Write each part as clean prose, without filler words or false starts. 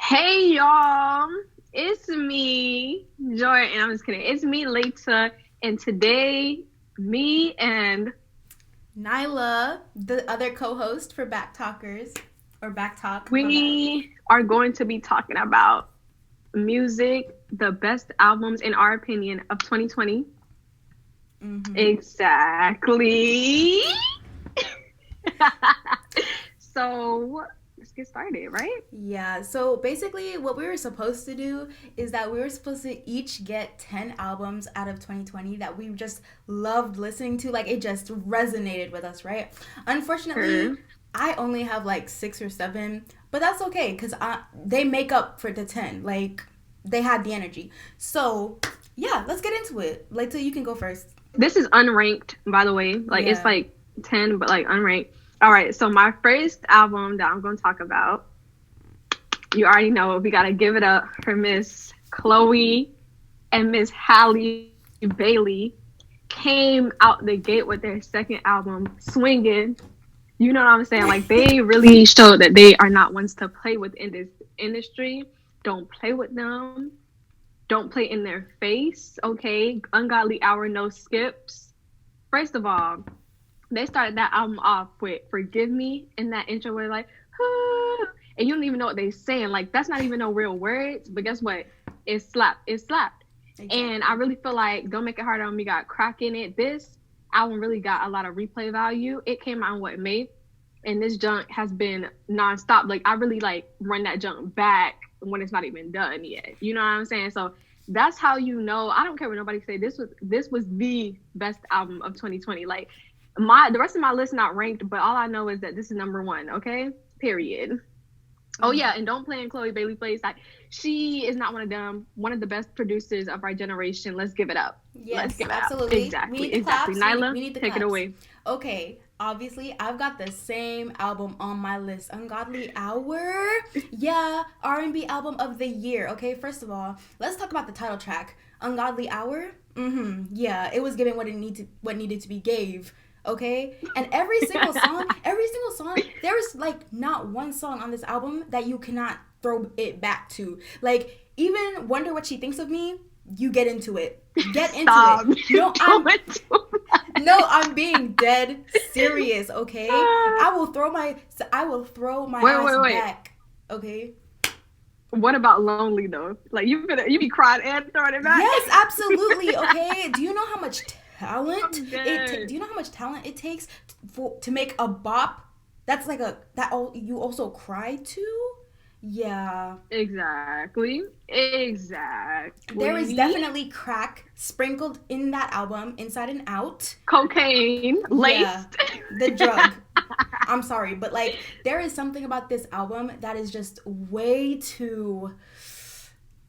Hey y'all, it's me, Jordan. I'm just kidding. It's me, Laita, and today, me and Nyla, the other co-host for BackTalkers or BackTalk, my bad. we are going to be talking about music, the best albums in our opinion of 2020. Mm-hmm. Exactly. So let's get started, right? Yeah, so basically what we were supposed to do is that we were supposed to each get 10 albums out of 2020 that we just loved listening to. Like it just resonated with us, right? Unfortunately, Sure. I only have like 6 or 7, but that's okay because they make up for the 10. Like they had the energy. So yeah, let's get into it. Like, so you can go first. This is unranked, by the way. Like it's Yeah. like 10, but like unranked. All right, so my first album that I'm going to talk about, you already know we got to give it up for Miss Chloe and Miss Halle Bailey. Came out the gate with their second album, Swinging. You know what I'm saying? Like they really showed that they are not ones to play with in this industry. Don't play with them. Don't play in their face. Okay, Ungodly Hour, no skips. First of all, they started that album off with "Forgive Me" in that intro where like, ah, and you don't even know what they're saying. Like that's not even no real words. But guess what? It slapped. It slapped. And I Exactly. really feel like "Don't Make It Harder on Me" got crack in it. This album really got a lot of replay value. It came out in what, May, and this junk has been nonstop. Like I really like run that junk back when it's not even done yet. You know what I'm saying? So that's how you know. I don't care what nobody say. This was the best album of 2020. Like the rest of my list not ranked, but all I know is that this is number one. Okay, period. Oh Mm-hmm. yeah, and don't play in Chloe Bailey plays. Like she is not one of them. One of the best producers of our generation. Let's give it up. Let's Yes, give it up. absolutely. We need Exactly, the exactly. claps. We Nyla, need the take it claps. away. Okay, obviously, I've got the same album on my list. Ungodly Hour. Yeah, R&B album of the year. Okay, first of all, let's talk about the title track. Ungodly Hour. Mm-hmm. Yeah, it was given what needed to be gave. Okay, and every single song, there is like not one song on this album that you cannot throw it back to. Like even Wonder What She Thinks of Me, you get into it. Get into it. Stop. You doing too No, much. I'm being dead serious, okay? I will throw my Wait, ass wait, wait. back. Okay? What about lonely though? Like you be crying and throwing it back. Yes, absolutely. Okay. Do you know how much talent I'm dead. do you know how much talent it takes to make a bop that's like a that all you also cry to? Yeah. Exactly. There is Exactly. definitely crack sprinkled in that album, inside and out. Cocaine Yeah, laced. the drug. I'm sorry, but like there is something about this album that is just way too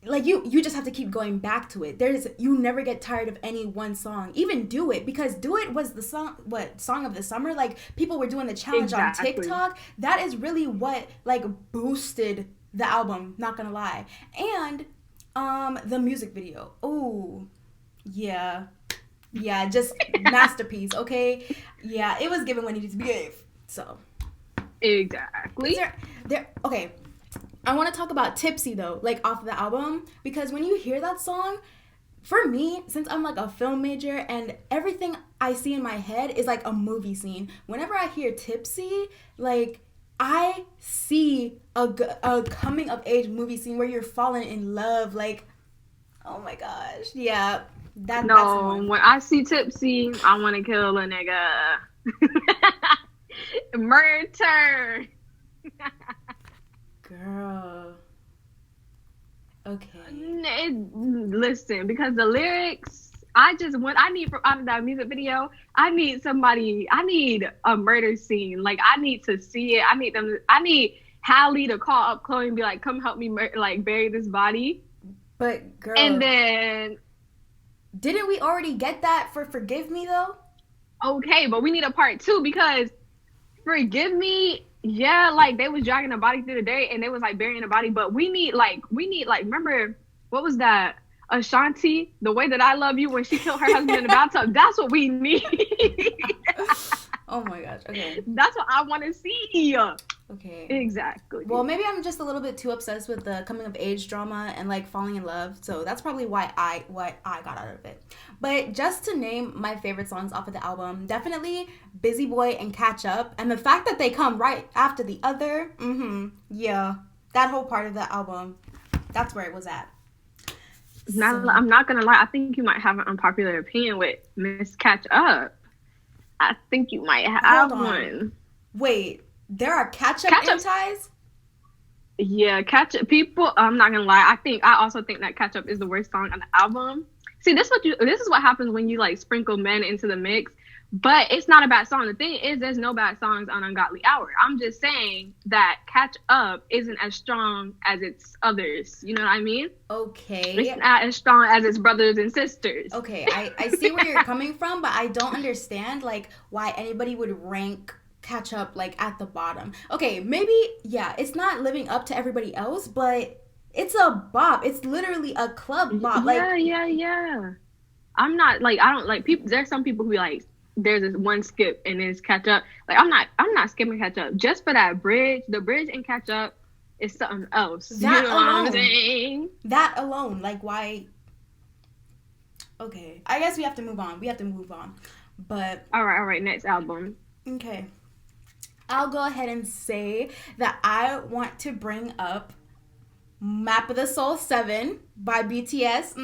like you just have to keep going back to it. There's you never get tired of any one song. Even Do It, because Do It was the song of the summer. Like people were doing the challenge on Exactly. TikTok. That is really what like boosted the album, not gonna lie. And the music video. Oh, yeah. Yeah, just masterpiece, okay? Yeah, it was given when it needed to be gave. So, is Exactly. there okay, I want to talk about Tipsy though, like off the album, because when you hear that song, for me, since I'm like a film major and everything I see in my head is like a movie scene, whenever I hear Tipsy, like I see a coming of age movie scene where you're falling in love. Like, oh my gosh, yeah, that's the No, one. when I see tipsy, I want to kill a nigga. Murder. Girl, okay. Listen, because the lyrics, I just want. I need from out of that music video. I need somebody. I need a murder scene. Like I need to see it. I need them. I need Hallie to call up Chloe and be like, "Come help me, like bury this body." But And girl, then, didn't we already get that for Forgive Me though? okay, but we need a part two because forgive me. Yeah, like they was dragging the body through the day and they was like burying the body, but we need like remember what was that? Ashanti, the way that I love you when she killed her husband in the bathtub. That's what we need. Oh my gosh. Okay. That's what I want to see. Okay. Exactly. Well, maybe I'm just a little bit too obsessed with the coming of age drama and like falling in love. So that's probably why I got out of it. But just to name my favorite songs off of the album, definitely Busy Boy and Catch Up. And the fact that they come right after the other, yeah. That whole part of the album, that's where it was at. Now, So, I'm not gonna lie. I think you might have an unpopular opinion with Miss Catch Up. I think you might hold have on. one. Wait, there are catch up Catch Up, antis? yeah, Catch Up. People, I'm not gonna lie. I also think that Catch Up is the worst song on the album. See, this is what happens when you like sprinkle men into the mix. But it's not a bad song. The thing is, there's no bad songs on Ungodly Hour. I'm just saying that Catch Up isn't as strong as its others. You know what I mean? Okay. It's not as strong as its brothers and sisters. Okay, I see where you're coming from, but I don't understand like why anybody would rank Catch Up like at the bottom. Okay, maybe yeah, it's not living up to everybody else, but it's a bop. It's literally a club bop. Yeah, Like yeah, yeah. I'm not like I don't like people. There's some people who be like, there's this one skip and it's Catch Up. Like I'm not skipping Catch Up just for that bridge. The bridge and Catch Up is something else. that You know what I'm alone. saying? That alone, like why okay. I guess we have to move on. We have to move on. But All right. Next album. okay. I'll go ahead and say that I want to bring up Map of the Soul 7 by BTS.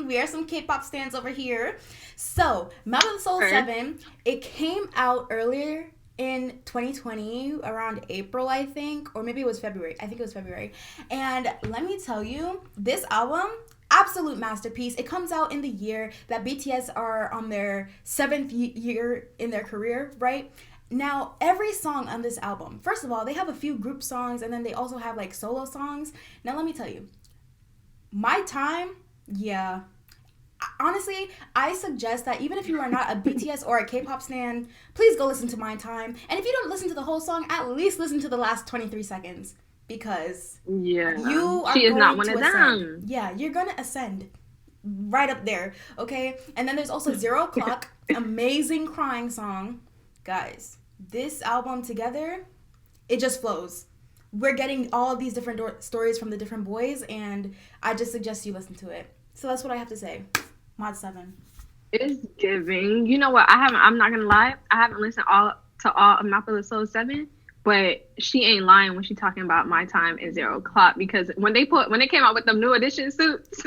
We are some K-pop stans over here. So, Map of the Soul 7, it came out earlier in 2020, around April, I think, or maybe it was February. I think it was February. And let me tell you, this album, absolute masterpiece. It comes out in the year that BTS are on their 7th year in their career, right? Now, every song on this album, first of all, they have a few group songs and then they also have like solo songs. Now, let me tell you, My Time, yeah. Honestly, I suggest that even if you are not a BTS or a K-pop stan, please go listen to My Time. And if you don't listen to the whole song, at least listen to the last 23 seconds because Yeah, you are she is going not one to of ascend. them. Yeah, you're going to ascend right up there, okay? And then there's also 0 O'Clock, amazing crying song. Guys, this album together, it just flows. We're getting all these different stories from the different boys, and I just suggest you listen to it. So that's what I have to say. Mod 7. It's giving. You know what? I'm not gonna lie. I haven't listened to all of Map of the Soul 7, but she ain't lying when she talking about My Time and 0 O'Clock because when they came out with them new edition suits,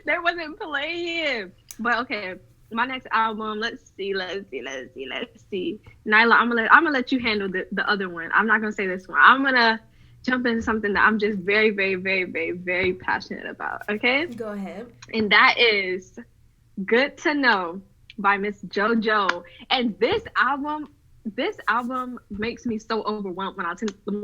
they wasn't playing. But okay, my next album. Let's see. Nyla, I'm gonna let you handle the other one. I'm not gonna say this one. I'm gonna jump into something that I'm just very, very, very, very, very passionate about. Okay, Go ahead. and that is "Good to Know" by Miss JoJo. And this album makes me so overwhelmed when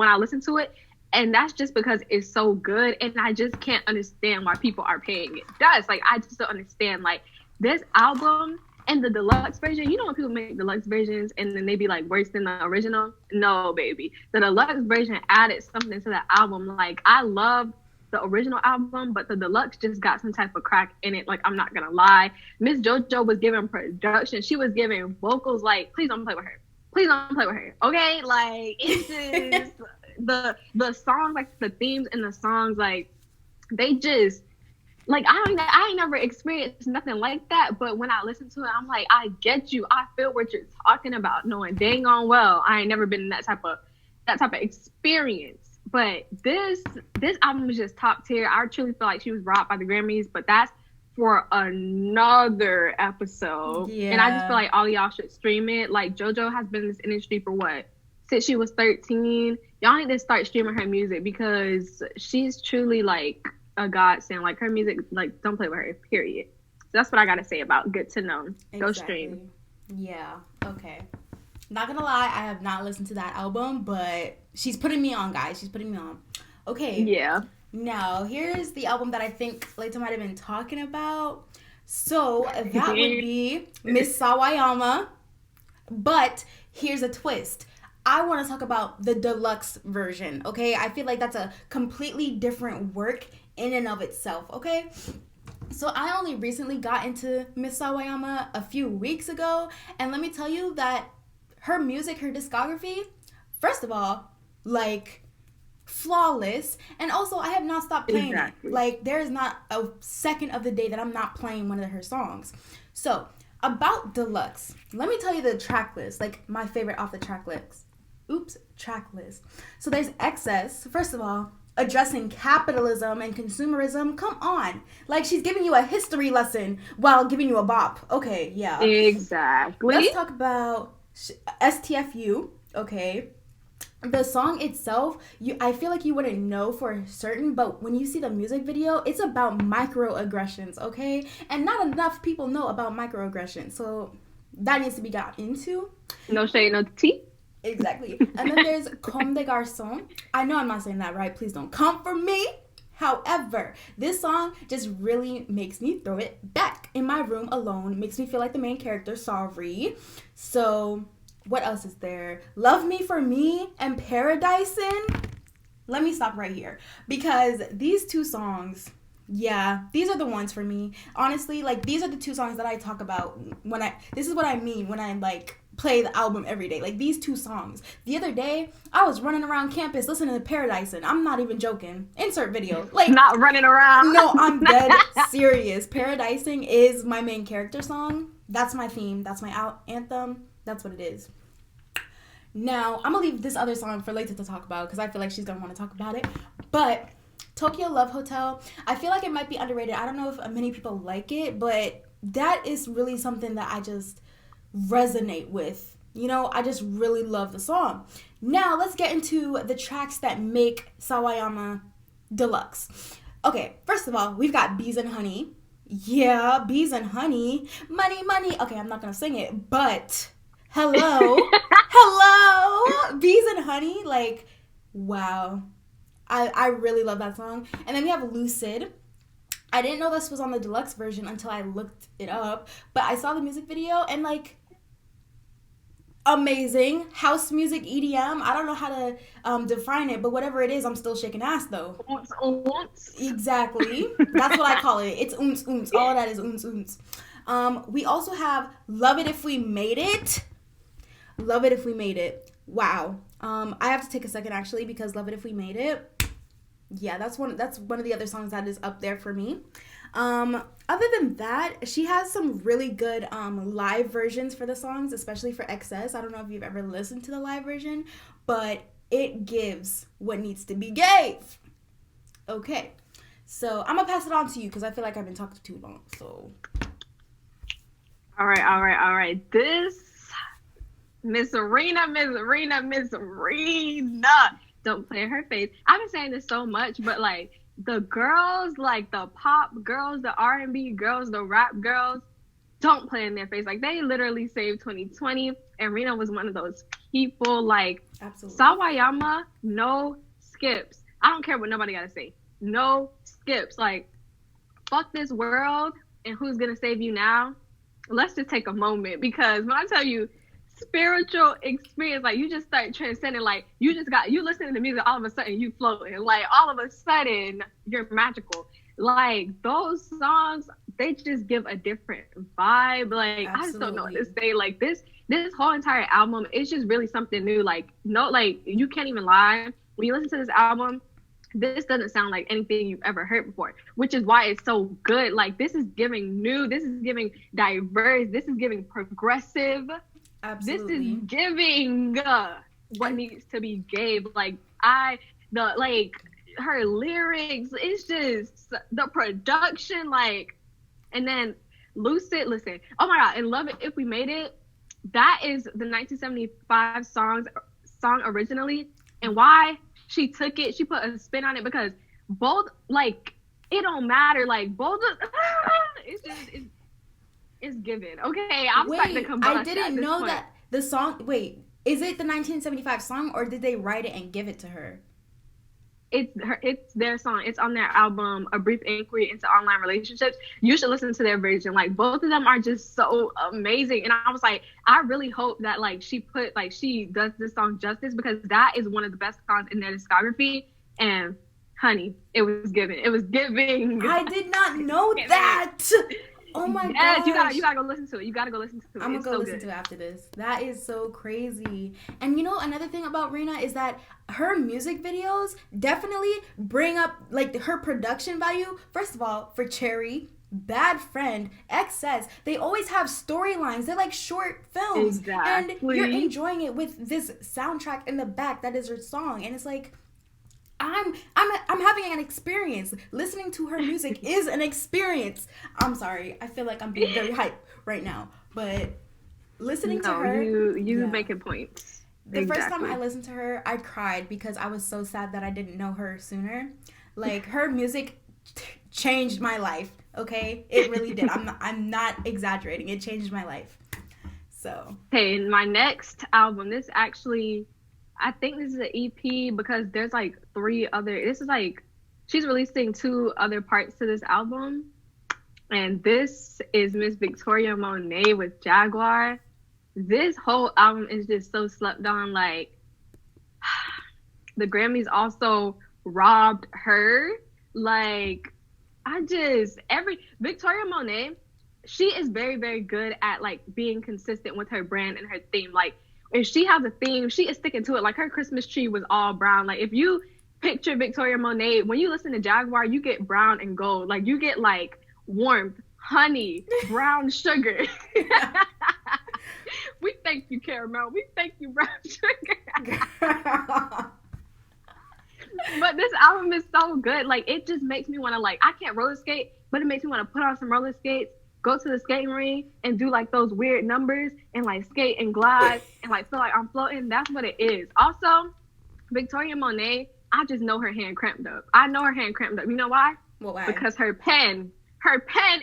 I listen to it. And that's just because it's so good, and I just can't understand why people are paying it. That's like I just don't understand. Like this album and the deluxe version. You know when people make deluxe versions and then they be like worse than the original? No, baby. The deluxe version added something to the album. Like I love the original album, but the deluxe just got some type of crack in it. Like I'm not gonna lie, Miss JoJo was giving production. She was giving vocals. Like please don't play with her. Please don't play with her. Okay, like it's just the songs, like the themes in the songs, like they just like I ain't never experienced nothing like that. But when I listen to it, I'm like, I get you. I feel what you're talking about. Knowing dang on well, I ain't never been in that type of experience. But this album is just top tier. I truly feel like she was robbed by the Grammys, but that's for another episode. Yeah. And I just feel like all y'all should stream it. Like JoJo has been in this industry for what? Since she was 13. Y'all need to start streaming her music because she's truly like a godsend. Like her music, like don't play with her, period. So that's what I gotta say about Good to Know. Exactly. Go stream. Yeah, okay. Not gonna lie, I have not listened to that album, but she's putting me on, guys. She's putting me on. Okay. Yeah. Now, here's the album that I think Laita might have been talking about. So, that would be Miss Sawayama. But here's a twist. I want to talk about the deluxe version, okay? I feel like that's a completely different work in and of itself, okay? So I only recently got into Miss Sawayama a few weeks ago, and let me tell you that her music, her discography, first of all, like, flawless. And also, I have not stopped playing it. Like, there is not a second of the day that I'm not playing one of her songs. So, about Deluxe, let me tell you the track list, like, my favorite off the track list. Track list. So, there's Excess. First of all, addressing capitalism and consumerism. Come on. Like, she's giving you a history lesson while giving you a bop. Okay, yeah. Exactly. Let's talk about STFU. Okay. The song itself, I feel like you wouldn't know for certain, but when you see the music video, it's about microaggressions, okay? And not enough people know about microaggressions, so that needs to be got into. No shade, no tea. Exactly. And then there's Comme des Garçons. I know I'm not saying that right. Please don't come for me. However, this song just really makes me throw it back in my room alone. Makes me feel like the main character, sorry. So, what else is there? Love Me for Me and Paradisin. Let me stop right here. Because these two songs, yeah, these are the ones for me. Honestly, like, these are the two songs that I talk about this is what I mean when I, like, play the album every day. Like, these two songs. The other day, I was running around campus listening to Paradisin. I'm not even joking. Insert video. Like, not running around. No, I'm dead serious. Paradisin is my main character song. That's my theme. That's my anthem. That's what it is. Now, I'm going to leave this other song for Laita to talk about because I feel like she's going to want to talk about it. But Tokyo Love Hotel, I feel like it might be underrated. I don't know if many people like it, but that is really something that I just resonate with. You know, I just really love the song. Now, let's get into the tracks that make Sawayama Deluxe. Okay, first of all, we've got Bees and Honey. Yeah, Bees and Honey. Money, money. Okay, I'm not going to sing it, but hello. Hello. Bees and Honey. Like, wow. I really love that song. And then we have Lucid. I didn't know this was on the deluxe version until I looked it up, but I saw the music video and, like, amazing. House music, EDM. I don't know how to define it, but whatever it is, I'm still shaking ass, though. Oons, oons. Exactly. That's what I call it. It's oons, oons. All of that is oons, oons. We also have Love It If We Made It. Love It If We Made It. Wow. I have to take a second, actually, because Love It If We Made It. Yeah, that's one of the other songs that is up there for me. Other than that, she has some really good live versions for the songs, especially for Excess. I don't know if you've ever listened to the live version, but it gives what needs to be gave. Okay, so I'm gonna pass it on to you because I feel like I've been talking too long. So, all right. This Miss Arena. Don't play in her face. I've been saying this so much, but, like, the girls, like, the pop girls, the R&B girls, the rap girls, don't play in their face. Like, they literally saved 2020, and Rina was one of those people. Like, absolutely. Sawayama, no skips. I don't care what nobody got to say. No skips. Like, fuck this world, and who's going to save you now? Let's just take a moment, because when I tell you, spiritual experience, like, you just start transcending, like, you listening to music, all of a sudden you floating, like, all of a sudden you're magical. Like, those songs, they just give a different vibe. Like, absolutely. I just don't know what to say. Like, this whole entire album is just really something new. Like, no, like, you can't even lie. When you listen to this album, this doesn't sound like anything you've ever heard before, which is why it's so good. Like, this is giving new, this is giving diverse, this is giving progressive. Absolutely. This is giving what needs to be gave. Like, her lyrics, it's just the production, like, and then Lucid, listen, oh my God, and Love It If We Made It, that is the 1975 song originally, and why she took it, she put a spin on it, because both, like, it don't matter, like, both of, it's given. Okay, I'm starting to combust. I didn't know that the song, is it the 1975 song, or did they write it and give it to her? It's their song. It's on their album, A Brief Inquiry into Online Relationships. You should listen to their version. Like, both of them are just so amazing. And I was like, I really hope that, like, she does this song justice, because that is one of the best songs in their discography. And honey, it was giving. I did not know that. Oh my Yes, gosh. you gotta go listen to it. You gotta go listen to it. I'm gonna It's go so listen good. to it after this. That is so crazy. And you know, another thing about Rena is that her music videos definitely bring up like her production value. First of all, for Cherry, Bad Friend, XS, they always have storylines. They're like short films. And you're Exactly. enjoying it with this soundtrack in the back that is her song. And it's like I'm having an experience. Listening to her music is an experience. I'm sorry. I feel like I'm being very hype right now, but listening to No, her, you yeah. making points. The first time I Exactly. listened to her, I cried because I was so sad that I didn't know her sooner. Like her music changed my life. Okay, it really did. I'm not exaggerating. It changed my life. So Okay, my next album, this actually, I think this is an EP because there's like three other, this is like, she's releasing two other parts to this album. And this is Miss Victoria Monet with Jaguar. This whole album is just so slept on. Like, the Grammys also robbed her. Like, every Victoria Monet, she is very, very good at like being consistent with her brand and her theme. Like, if she has a theme, she is sticking to it. Like, her Christmas tree was all brown. Like, if you picture Victoria Monet, when you listen to Jaguar, you get brown and gold. Like, you get like warmth, honey, brown sugar. We thank you, caramel. We thank you, brown sugar. But this album is so good. Like, it just makes me want to, like, I can't roller skate, but it makes me want to put on some roller skates, go to the skating ring, and do like those weird numbers and like skate and glide and like feel like I'm floating. That's what it is. Also, Victoria Monet, I just know her hand cramped up. I know her hand cramped up. You know why? well, why? Because her pen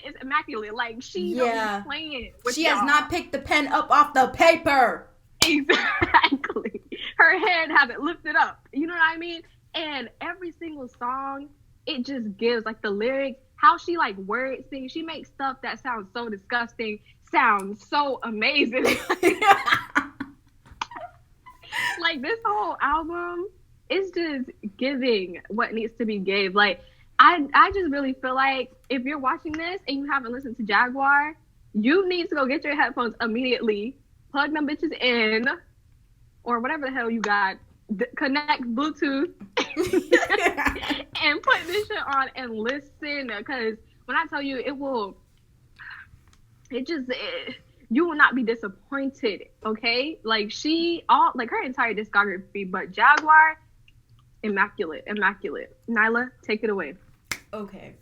is immaculate. Like, she don't be Yeah, playing with she has y'all. not picked the pen up off the paper. Exactly. Her head haven't lifted up. You know what I mean? And every single song, it just gives like the lyrics, how she like word sings. She makes stuff that sounds so disgusting sound so amazing. Like, this whole album is just giving what needs to be gave. Like, I just really feel like if you're watching this and you haven't listened to Jaguar, you need to go get your headphones immediately, plug them bitches in, or whatever the hell you got, connect Bluetooth, and put this shit on and listen. Because when I tell you, you will not be disappointed. Okay, like her entire discography, but Jaguar, immaculate, immaculate. Nyla, take it away. Okay.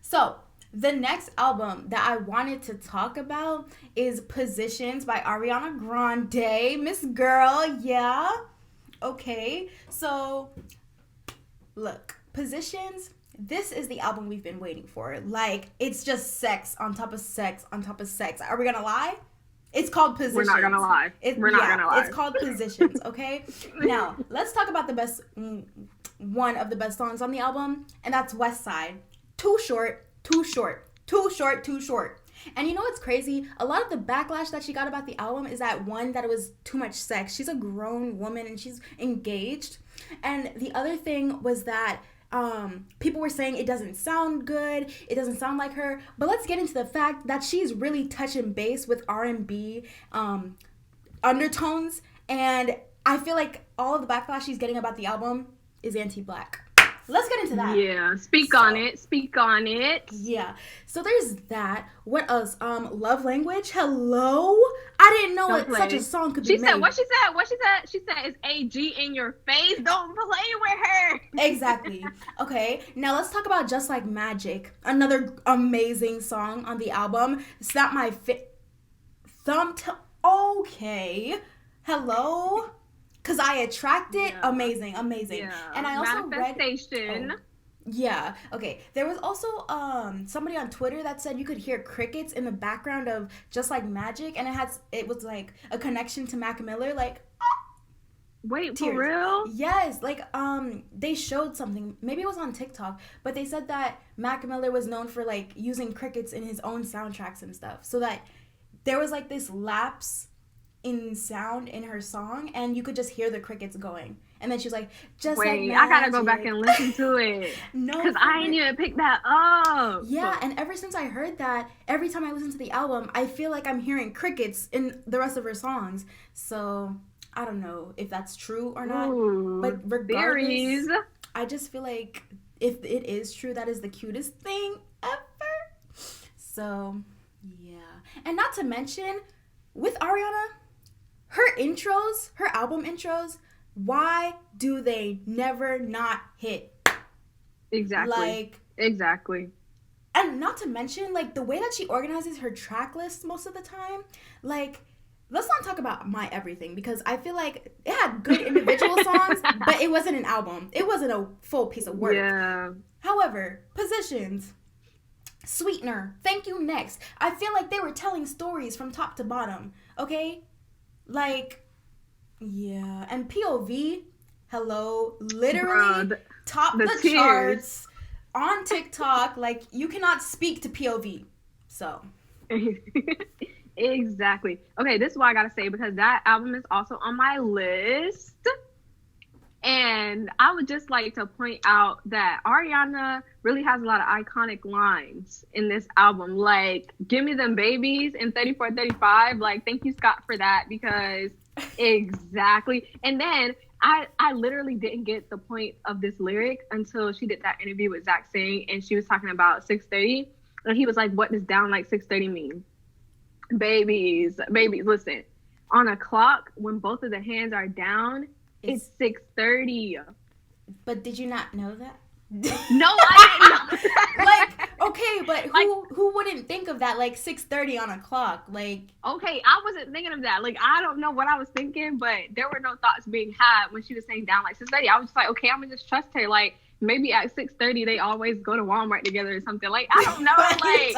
So, the next album that I wanted to talk about is Positions by Ariana Grande. Miss Girl, yeah. Okay. So, look, Positions, this is the album we've been waiting for. Like, it's just sex on top of sex on top of sex. Are we gonna lie? It's called Positions. We're not gonna lie. We're not gonna lie. It's called Positions, okay? Now, let's talk about the best one of the best songs on the album, and that's West Side. Too short, too short, too short, too short. And you know what's crazy? A lot of the backlash that she got about the album is that it was too much sex. She's a grown woman and she's engaged. And the other thing was that people were saying it doesn't sound good, it doesn't sound like her. But let's get into the fact that she's really touching base with R&B undertones, and I feel like all of the backlash she's getting about the album is anti-black. Let's get into that. Yeah, speak on it. Yeah. So there's that. What else? Love Language. Hello. I didn't know such a song could be made. What she said? She said it's AG in your face. Don't play with her. Exactly. Okay. Now let's talk about Just Like Magic. Another amazing song on the album. Snap My Thumb. Okay. Hello. Cause I Attract It, yeah. Amazing. Yeah. And I also Manifestation. read. Yeah. Okay. There was also somebody on Twitter that said you could hear crickets in the background of Just Like Magic, and it was like a connection to Mac Miller. Like, wait, tears. For real? Yes. Like they showed something. Maybe it was on TikTok, but they said that Mac Miller was known for like using crickets in his own soundtracks and stuff. So that there was like this lapse in sound in her song, and you could just hear the crickets going, And then she was like, just like Wait, magic. I gotta go back and listen to it. No, because I ain't even picked that up. Yeah, and ever since I heard that, every time I listen to the album, I feel like I'm hearing crickets in the rest of her songs. So I don't know if that's true or not. Ooh, but regardless, theories. I just feel like if it is true, that is the cutest thing ever. So yeah, and not to mention with Ariana, her intros, her album intros, why do they never not hit? Exactly. Exactly. And not to mention, like, the way that she organizes her track list most of the time, like, let's not talk about My Everything, because I feel like it had good individual songs, but it wasn't an album. It wasn't a full piece of work. Yeah. However, Positions, Sweetener, Thank You Next, I feel like they were telling stories from top to bottom, okay? Like, yeah. And POV, hello, literally top the charts on TikTok. Like, you cannot speak to POV. So. Exactly. Okay, this is what I gotta say, because that album is also on my list. And I would just like to point out that Ariana really has a lot of iconic lines in this album. Like, give me them babies in 3435. Like, thank you, Scott, for that, because exactly. And then I literally didn't get the point of this lyric until she did that interview with Zach Sang, and she was talking about 6:30. And he was like, what does down like 6:30 mean? Babies, listen. On a clock, when both of the hands are down, it's 6:30. But did you not know that? No, I didn't know. Like, okay, but who wouldn't think of that? Like 6:30 on a clock, like. Okay, I wasn't thinking of that. Like, I don't know what I was thinking, but there were no thoughts being had when she was saying down like 6:30. I was just like, okay, I'm gonna just trust her. Like, maybe at 6:30 they always go to Walmart together or something. Like, I don't know. Like.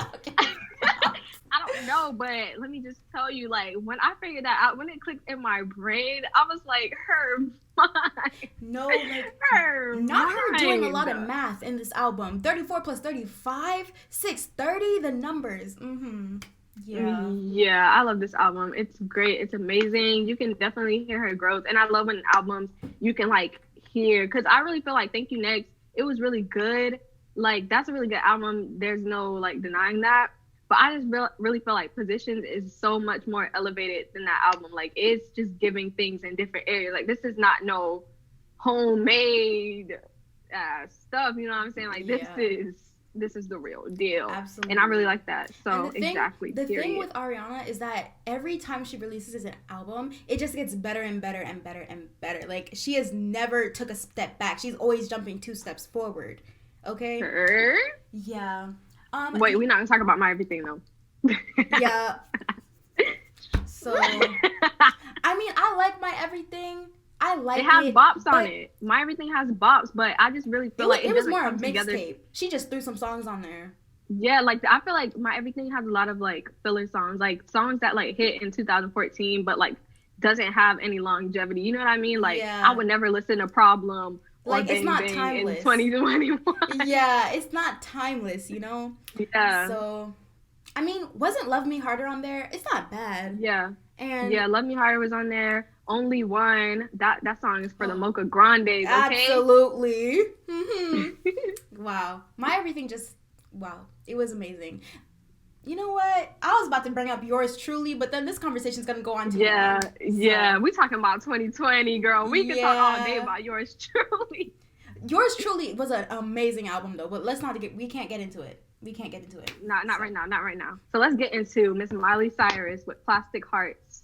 I don't know, but let me just tell you, like, when I figured that out, when it clicked in my brain, I was like, her mind. No, like, her not mind. her doing a lot of math in this album. 34 plus 35, 630, the numbers. Yeah. Yeah, I love this album. It's great. It's amazing. You can definitely hear her growth. And I love when albums you can, like, hear. Because I really feel like Thank You Next, it was really good. Like, that's a really good album. There's no, like, denying that. But I just really feel like Positions is so much more elevated than that album. Like, it's just giving things in different areas. Like, this is not no homemade stuff. You know what I'm saying? Like, this is the real deal. Absolutely. And I really like that. So, exactly. The thing with Ariana is that every time she releases an album, it just gets better and better and better and better. Like, she has never took a step back. She's always jumping 2 steps forward. Okay? Sure. Yeah. Wait, we're not gonna talk about My Everything though. Yeah. So, I mean, I like My Everything. I like it. It has bops on it. My Everything has bops, but I just really feel like it was more a mixtape. She just threw some songs on there. Yeah, like I feel like My Everything has a lot of like filler songs, like songs that like hit in 2014, but like doesn't have any longevity. You know what I mean? Like, yeah. I would never listen to Problem. Like, it's not timeless. In 2021. Yeah, it's not timeless, you know? Yeah. So, I mean, wasn't Love Me Harder on there? It's not bad. Yeah. And yeah, Love Me Harder was on there. Only One. That song is for the Mocha Grandes, okay? Absolutely. Wow. My Everything just, wow. It was amazing. You know what? I was about to bring up Yours Truly, but then this conversation's going to go on too long. Yeah. We talking about 2020, girl. We can talk all day about Yours Truly. Yours Truly was an amazing album, though, but we can't get into it. Not right now. So let's get into Miss Miley Cyrus with Plastic Hearts.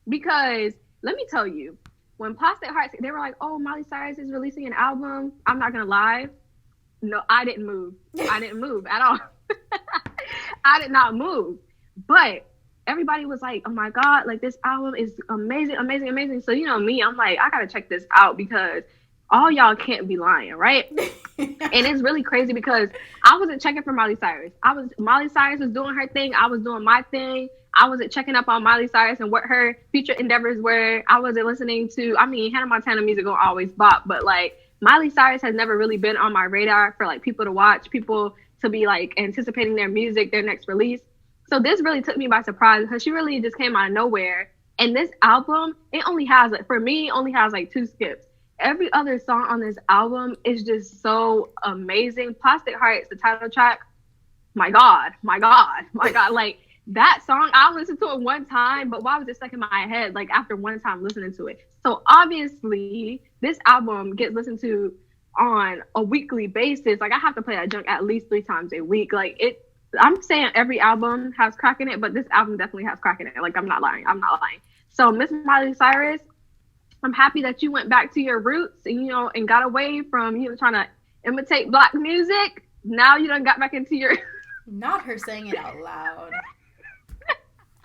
Because, let me tell you, when Plastic Hearts, they were like, oh, Miley Cyrus is releasing an album. I'm not going to lie. No, I didn't move. I didn't move at all. I did not move, but everybody was like, oh my God, like this album is amazing. So, you know me, I'm like, I gotta check this out because all y'all can't be lying, right? And it's really crazy because I wasn't checking for Miley Cyrus. Miley Cyrus was doing her thing. I was doing my thing. I wasn't checking up on Miley Cyrus and what her future endeavors were. I wasn't listening to, Hannah Montana music will always bop, but like Miley Cyrus has never really been on my radar for like people to watch, people to be like anticipating their music, their next release. So this really took me by surprise because she really just came out of nowhere. And this album, it only has like 2 skips. every other song on this album is just so amazing. Plastic Hearts, the title track, my God, my God, my God. Like that song, I listened to it one time, but why was it stuck in my head? Like after one time listening to it. So obviously, this album gets listened to on a weekly basis. Like I have to play that junk at least 3 times a week. Like it. I'm saying every album has crack in it, but this album definitely has crack in it. Like I'm not lying. I'm not lying. So Miss Miley Cyrus, I'm happy that you went back to your roots and and got away from trying to imitate black music. Now you done got back into your Not her saying it out loud.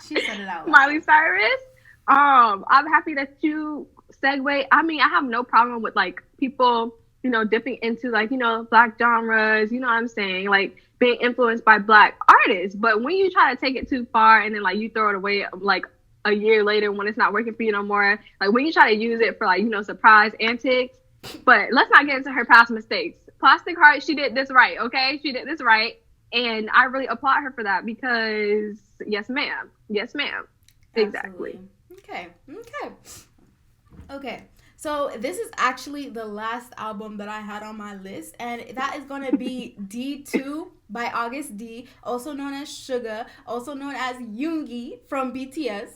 She said it out loud. Miley Cyrus. I'm happy that you segue. I mean, I have no problem with like people, dipping into like, black genres, you know what I'm saying? Like being influenced by black artists. But when you try to take it too far and then like you throw it away like a year later when it's not working for you no more, like when you try to use it for like, surprise antics. But let's not get into her past mistakes. Plastic Heart, she did this right, okay? She did this right. And I really applaud her for that because yes, ma'am. Yes, ma'am. Exactly. Absolutely. Okay. So this is actually the last album that I had on my list, and that is going to be D2 by August D, also known as Suga, also known as Yoongi from BTS.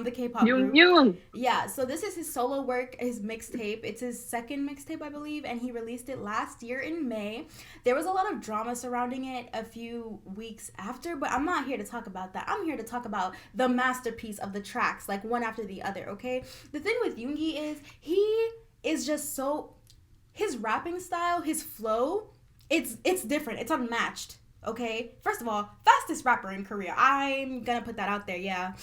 The K-pop group. Yeah, so this is his solo work, his mixtape. It's his second mixtape, I believe, and he released it last year in May. There was a lot of drama surrounding it a few weeks after, but I'm not here to talk about that. I'm here to talk about the masterpiece of the tracks, like one after the other, okay? The thing with Yoongi is he is just so... His rapping style, his flow, it's different. It's unmatched, okay? First of all, fastest rapper in Korea. I'm gonna put that out there, yeah.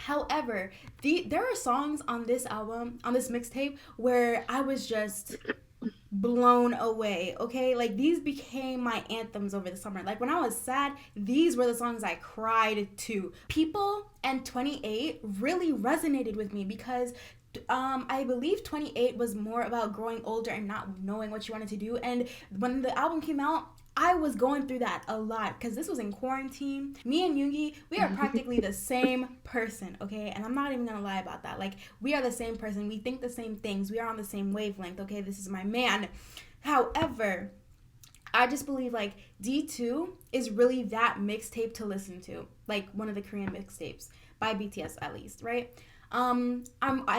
However, there are songs on this album, on this mixtape, where I was just blown away, okay? Like, these became my anthems over the summer. Like, when I was sad, these were the songs I cried to. People and 28 really resonated with me because I believe 28 was more about growing older and not knowing what you wanted to do. And when the album came out, I was going through that a lot because this was in quarantine. Me and Yoongi, we are practically the same person, okay? And I'm not even gonna lie about that. Like, we are the same person. We think the same things. We are on the same wavelength, okay? This is my man. However, I just believe, like, D2 is really that mixtape to listen to. Like, one of the Korean mixtapes, by BTS at least, right? I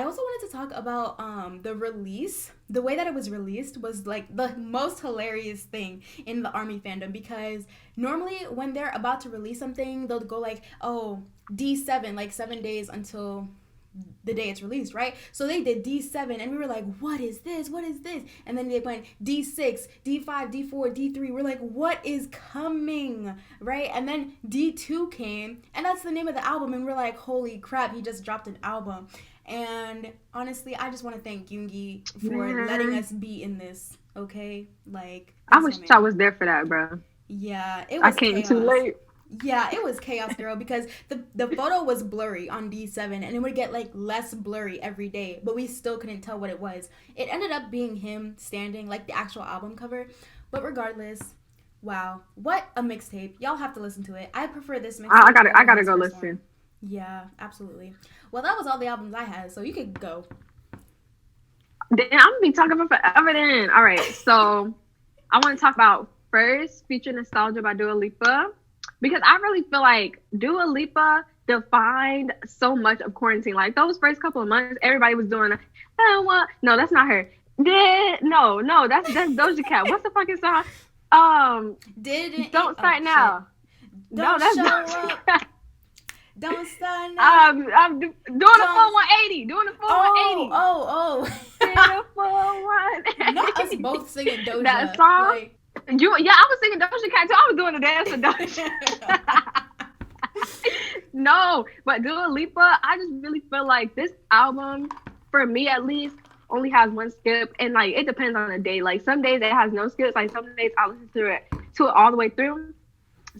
also wanted to talk about the release. The way that it was released was like the most hilarious thing in the ARMY fandom, because normally when they're about to release something, they'll go like, oh, D7, like 7 days until the day it's released, right? So they did D7 and we were like, what is this? And then they went D6, D5, D4, D3. We're like, what is coming, right? And then D2 came, and that's the name of the album, and we're like, holy crap, he just dropped an album. And honestly, I just want to thank Yoongi for letting us be in this, okay? Like, I wish I was there for that, bro. Yeah, it was I came chaos. too late. Yeah, it was chaos, girl, because the photo was blurry on D7, and it would get, like, less blurry every day, but we still couldn't tell what it was. It ended up being him standing, like the actual album cover, but regardless, wow, what a mixtape. Y'all have to listen to it. I prefer this mixtape. I gotta go listen. One. Yeah, absolutely. Well, that was all the albums I had, so you could go. Then I'm gonna be talking for forever then. All right, so I want to talk about First, Future Nostalgia by Dua Lipa. Because I really feel like Dua Lipa defined so much of quarantine. Like, those first couple of months, everybody was doing, no, that's not her. No, that's Doja Cat. What's the fucking song? Don't Start Now. No, that's Doja Cat. Don't Start Now. I'm doing the full 180. Doing the full 180. Oh. Doing the full 180. Not us both singing Doja. That song? Like, I was singing Doja Cat too. I was doing the dance for Doja. No, but Dua Lipa, I just really feel like this album, for me at least, only has one skip, and like it depends on the day. Like some days it has no skips. Like some days I listen to it all the way through.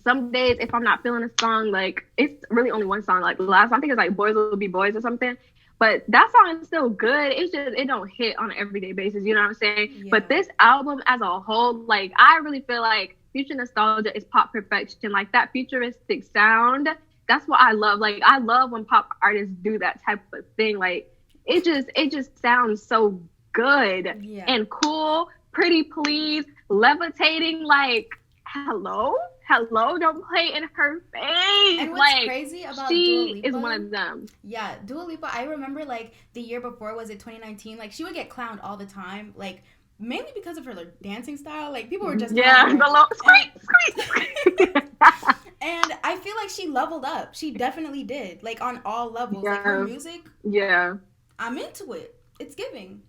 Some days if I'm not feeling a song, like it's really only one song. Like the last, I think it's like Boys Will Be Boys or something. But that song is still good. It's just, it don't hit on an everyday basis. You know what I'm saying? Yeah. But this album as a whole, like, I really feel like Future Nostalgia is pop perfection. Like, that futuristic sound, that's what I love. Like, I love when pop artists do that type of thing. Like, it just sounds so good Yeah. and cool. Pretty Please, Levitating, like, hello, don't play in her face. And what's Like, crazy about Dua she is one Lipa? of them. Yeah, Dua Lipa, I remember like the year before, was it 2019? Like she would get clowned all the time, like mainly because of her like, dancing style. Like people were just Yeah, clowning the her. low And, squeak. and I feel like she leveled up. She definitely did, like on all levels. Like her Yeah, music, yeah. I'm into it. It's giving.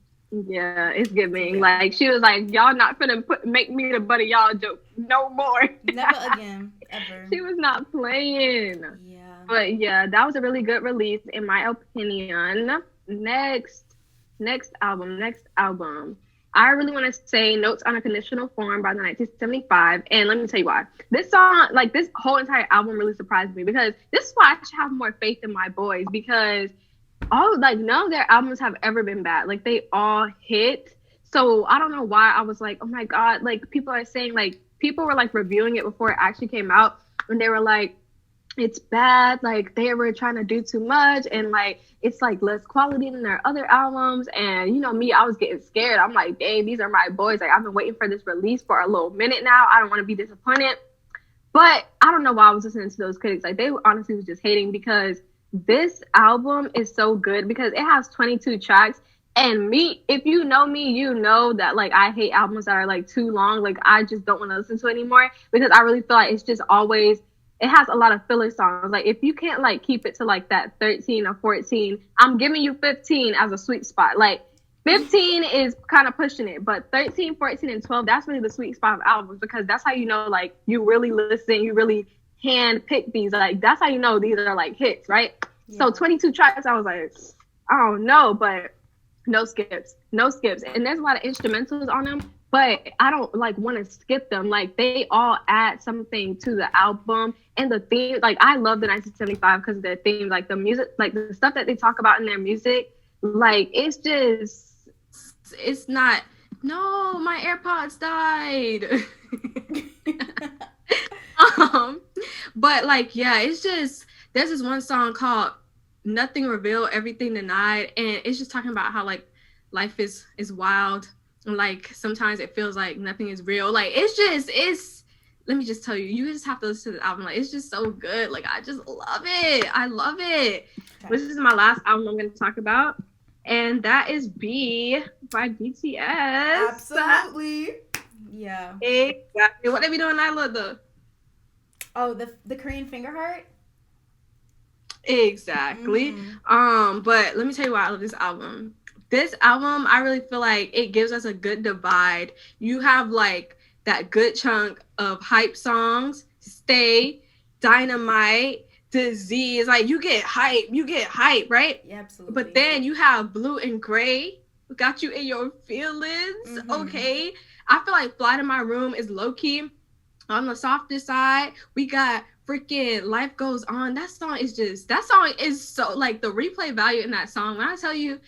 Yeah, it's So giving. yeah, Like, she was like, y'all not finna make me the butt of y'all joke no more. never again, ever. She was not playing. Yeah. But yeah, that was a really good release in my opinion. Next album. I really want to say Notes on a Conditional Form by the 1975. And let me tell you why. This song, like this whole entire album really surprised me, because this is why I should have more faith in my boys, because none of their albums have ever been bad. Like they all hit. So I don't know why I was like, oh my God, like people are saying, like people were like reviewing it before it actually came out, and they were like, it's bad, like they were trying to do too much, and like it's like less quality than their other albums. And you know me, I was getting scared. I'm like, dang, these are my boys. Like I've been waiting for this release for a little minute now. I don't want to be disappointed. But I don't know why I was listening to those critics. Like they honestly was just hating, because this album is so good because it has 22 tracks. And me, if you know me, you know that like I hate albums that are like too long. Like I just don't want to listen to it anymore, because I really feel like it's just always, it has a lot of filler songs. Like if you can't like keep it to like that 13 or 14, I'm giving you 15 as a sweet spot. Like 15 is kind of pushing it, but 13, 14, and 12, that's really the sweet spot of albums, because that's how you know like you really listen, you really hand pick these. Like that's how you know these are like hits, right? Yeah. So 22 tracks, I was like, I don't know, but no skips. And there's a lot of instrumentals on them, but I don't like want to skip them. Like they all add something to the album. And the theme, like I love the 1975 because of their theme, like the music, like the stuff that they talk about in their music, like it's not, no, my AirPods died. But like, yeah, it's just, there's this one song called Nothing Revealed, Everything Denied, and it's just talking about how like life is wild, and like sometimes it feels like nothing is real. Like it's let me just tell you, you just have to listen to the album. Like it's just so good. Like I just love it. I love it. Okay. This is my last album I'm going to talk about, and that is B by BTS. Absolutely. Yeah. Exactly. What are we doing, Nyla? Oh, the Korean finger heart. Exactly. But let me tell you why I love this album. This album, I really feel like it gives us a good divide. You have like that good chunk of hype songs, Stay, Dynamite, Disease. Like you get hype, right? Yeah, absolutely. But then you have Blue and Gray, got you in your feelings. Okay. I feel like Fly to My Room is low key on the softer side. We got freaking Life Goes On. That song is so like the replay value in that song. When I tell you,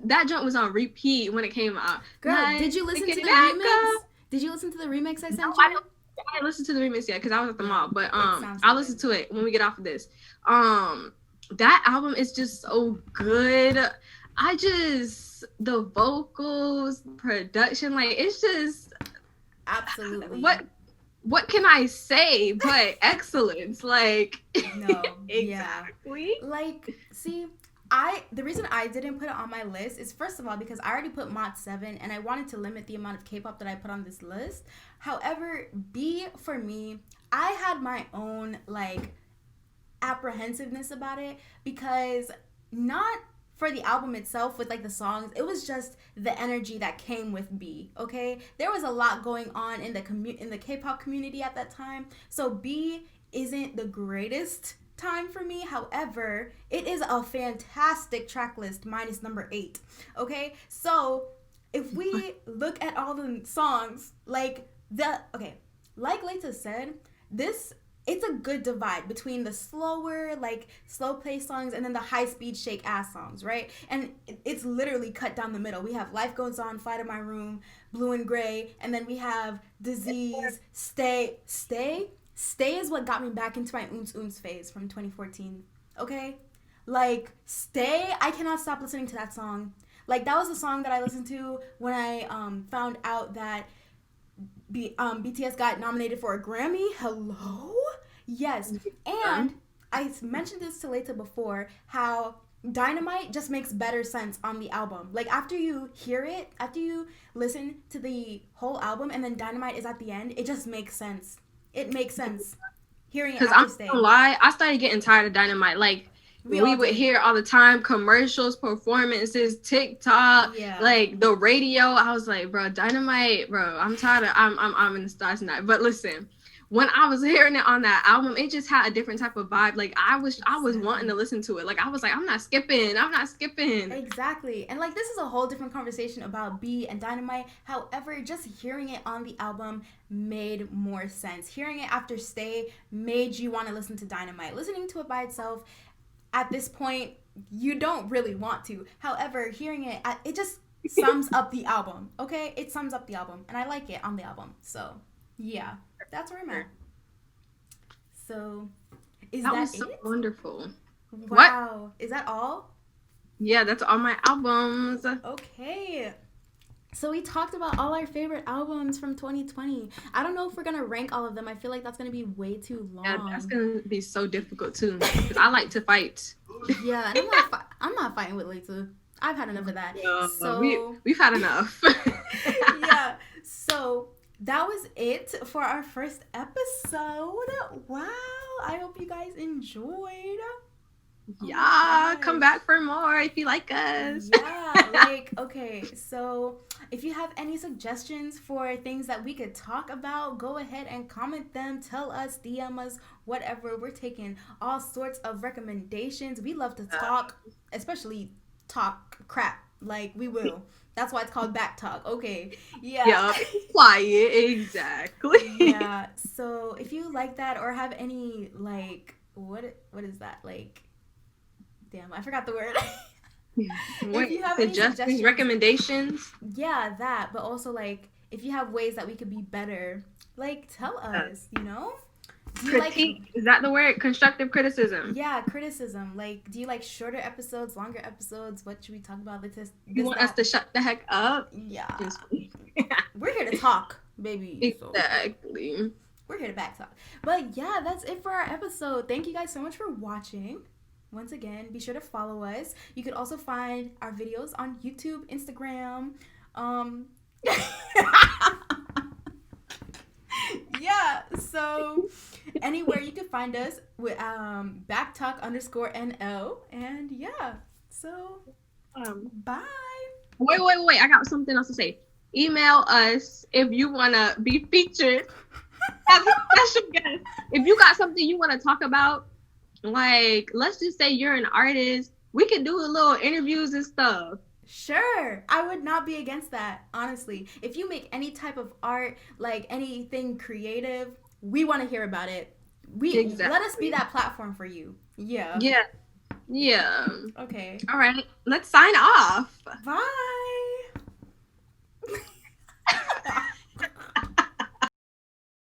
that joint was on repeat when it came out. Girl, did you listen to the remix? Did you listen to the remix I sent you? I didn't listen to the remix yet because I was at the mall. But I'll listen to it when we get off of this. That album is just so good. The vocals, production, like it's just absolutely what can I say but excellence? Like no, exactly. Yeah. Like, see, the reason I didn't put it on my list is first of all because I already put Mod 7 and I wanted to limit the amount of K-pop that I put on this list. However, B for me, I had my own like apprehensiveness about it because not for the album itself with like the songs, it was just the energy that came with B. Okay, there was a lot going on in the K-pop community at that time, so B isn't the greatest time for me. However, it is a fantastic track list minus number 8. Okay, so if we look at all the songs, like Laita said, it's a good divide between the slower, like slow pace songs and then the high speed shake ass songs, right? And it's literally cut down the middle. We have Life Goes On, Fly to My Room, Blue and Gray, and then we have Disease, Stay is what got me back into my Oons phase from 2014, okay? Like, Stay, I cannot stop listening to that song. Like that was the song that I listened to when I found out that BTS got nominated for a Grammy. Hello? Yes. And I mentioned this to Laita before, how Dynamite just makes better sense on the album. Like after you hear it, after you listen to the whole album and then Dynamite is at the end, it just makes sense. It makes sense. Hearing it Because after I'm Stay. not gonna lie, I started getting tired of Dynamite. Like we would hear all the time commercials, performances, TikTok, like the radio. I was like, bro, Dynamite, bro, I'm tired of I'm in the stars tonight. But listen, when I was hearing it on that album, it just had a different type of vibe. Like I was wanting to listen to it. Like I was like, I'm not skipping. Exactly. And like this is a whole different conversation about B and Dynamite. However, just hearing it on the album made more sense. Hearing it after Stay made you want to listen to Dynamite. Listening to it by itself, at this point, you don't really want to. However, hearing it, it just sums up the album. Okay? It sums up the album. And I like it on the album. So, yeah. That's where I'm at. So, that was so wonderful. Wow. What? Is that all? Yeah, that's all my albums. Okay. So we talked about all our favorite albums from 2020. I don't know if we're going to rank all of them. I feel like that's going to be way too long. Yeah, that's going to be so difficult too. Because I like to fight. Yeah, and I'm not fighting with Laita. I've had enough of that. Yeah, so we've had enough. Yeah. So that was it for our first episode. Wow. I hope you guys enjoyed. Yeah, come back for more if you like us. Yeah, like, okay, so if you have any suggestions for things that we could talk about, go ahead and comment them, tell us, DM us, whatever. We're taking all sorts of recommendations. We love to talk, especially talk crap, like we will. That's why it's called BackTalk. Okay, yeah. Quiet, exactly. Yeah, so if you like that or have any, like, what is that, like, damn, I forgot the word. If you have suggestions, recommendations. Yeah, that. But also, like, if you have ways that we could be better, like, tell us, you know? Critique, is that the word? Constructive criticism. Yeah, criticism. Like, do you like shorter episodes, longer episodes? What should we talk about? You want us to shut the heck up? Yeah. We're here to talk, baby. Exactly. So we're here to back talk. But yeah, that's it for our episode. Thank you guys so much for watching. Once again, be sure to follow us. You could also find our videos on YouTube, Instagram. Yeah, so anywhere you can find us with BackTalk_NL. And yeah, so bye. Wait. I got something else to say. Email us if you want to be featured as a special guest. If you got something you want to talk about, like, let's just say you're an artist, we can do a little interviews and stuff. Sure, I would not be against that, honestly. If you make any type of art, like anything creative, we want to hear about it. Let us be that platform for you. Yeah. Yeah. Okay. All right, let's sign off. Bye.